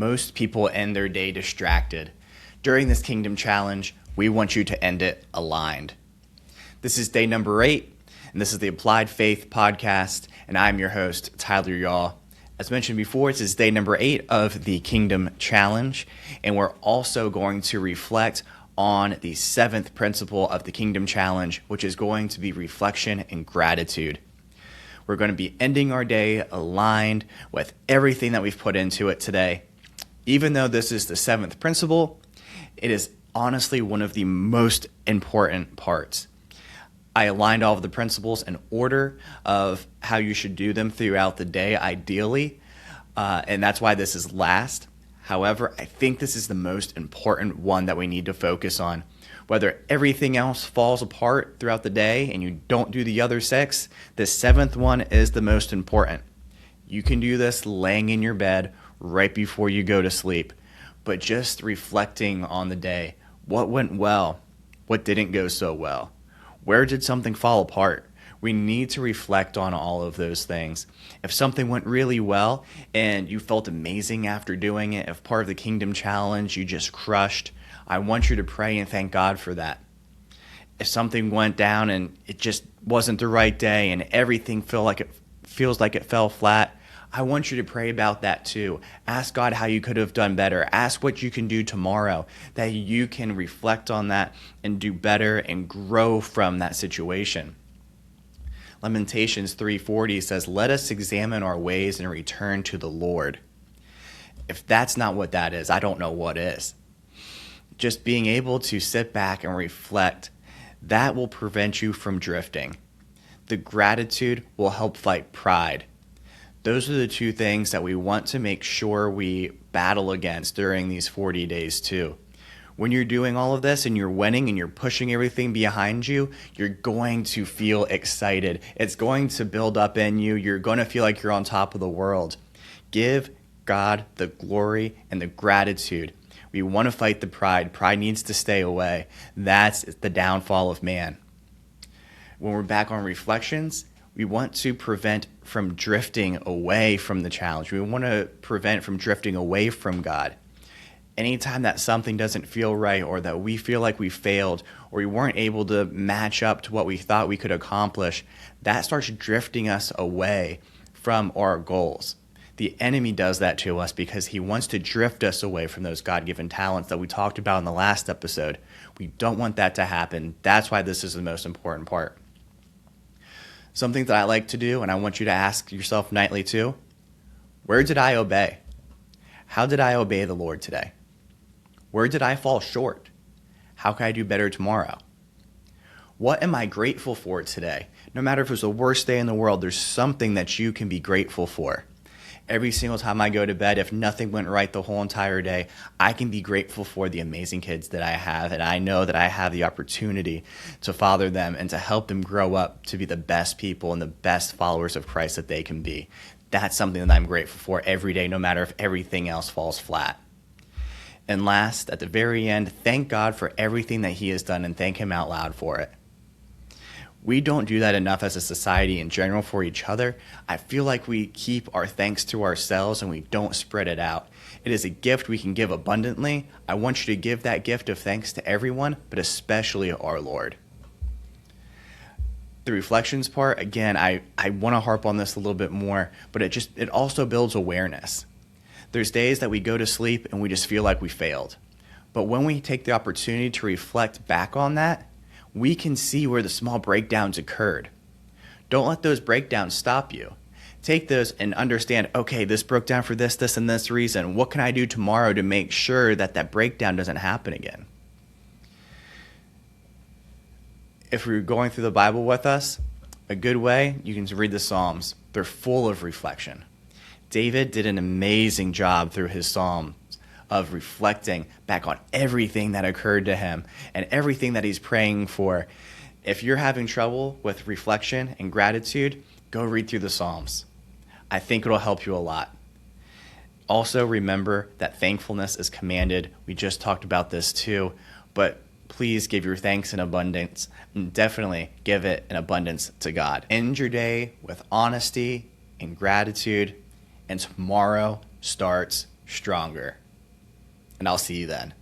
Most people end their day distracted. During this Kingdom Challenge, we want you to end it aligned. This is day number 8, and this is the Applied Faith Podcast, and I'm your host, Tyler Yaw. As mentioned before, this is day number 8 of the Kingdom Challenge, and we're also going to reflect on the 7th principle of the Kingdom Challenge, which is going to be reflection and gratitude. We're going to be ending our day aligned with everything that we've put into it today. Even though this is the 7th principle, it is honestly one of the most important parts. I aligned all of the principles in order of how you should do them throughout the day, ideally, and that's why this is last. However, I think this is the most important one that we need to focus on. Whether everything else falls apart throughout the day and you don't do the other 6, the 7th one is the most important. You can do this laying in your bed right before you go to sleep, but just reflecting on the day. What went well? What didn't go so well? Where did something fall apart? We need to reflect on all of those things. If something went really well and you felt amazing after doing it, if part of the Kingdom Challenge you just crushed, I want you to pray and thank God for that. If something went down and it just wasn't the right day and everything feels like it fell flat, I want you to pray about that too. Ask God how you could have done better. Ask what you can do tomorrow that you can reflect on that and do better and grow from that situation. Lamentations 3:40 says, "Let us examine our ways and return to the Lord." If that's not what that is, I don't know what is. Just being able to sit back and reflect, that will prevent you from drifting. The gratitude will help fight pride. Those are the 2 things that we want to make sure we battle against during these 40 days too. When you're doing all of this and you're winning and you're pushing everything behind you, you're going to feel excited. It's going to build up in you. You're going to feel like you're on top of the world. Give God the glory and the gratitude. We want to fight the pride. Pride needs to stay away. That's the downfall of man. When we're back on reflections, we want to prevent from drifting away from the challenge. We want to prevent from drifting away from God. Anytime that something doesn't feel right or that we feel like we failed or we weren't able to match up to what we thought we could accomplish, that starts drifting us away from our goals. The enemy does that to us because he wants to drift us away from those God-given talents that we talked about in the last episode. We don't want that to happen. That's why this is the most important part. Something that I like to do, and I want you to ask yourself nightly too, where did I obey? How did I obey the Lord today? Where did I fall short? How can I do better tomorrow? What am I grateful for today? No matter if it's the worst day in the world, there's something that you can be grateful for. Every single time I go to bed, if nothing went right the whole entire day, I can be grateful for the amazing kids that I have, and I know that I have the opportunity to father them and to help them grow up to be the best people and the best followers of Christ that they can be. That's something that I'm grateful for every day, no matter if everything else falls flat. And last, at the very end, thank God for everything that He has done and thank Him out loud for it. We don't do that enough as a society in general for each other. I feel like we keep our thanks to ourselves and we don't spread it out. It is a gift we can give abundantly. I want you to give that gift of thanks to everyone, but especially our Lord. The reflections part, again, I want to harp on this a little bit more, but it also builds awareness. There's days that we go to sleep and we just feel like we failed. But when we take the opportunity to reflect back on that, we can see where the small breakdowns occurred. Don't let those breakdowns stop you. Take those and understand, okay, this broke down for this, and this reason. What can I do tomorrow to make sure that that breakdown doesn't happen again? If you're going through the Bible with us, a good way, you can read the Psalms. They're full of reflection. David did an amazing job through his Psalms of reflecting back on everything that occurred to him and everything that he's praying for. If you're having trouble with reflection and gratitude, go read through the Psalms. I think it'll help you a lot. Also, remember that thankfulness is commanded. We just talked about this too, but please give your thanks in abundance and definitely give it in abundance to God. End your day with honesty and gratitude, and tomorrow starts stronger. And I'll see you then.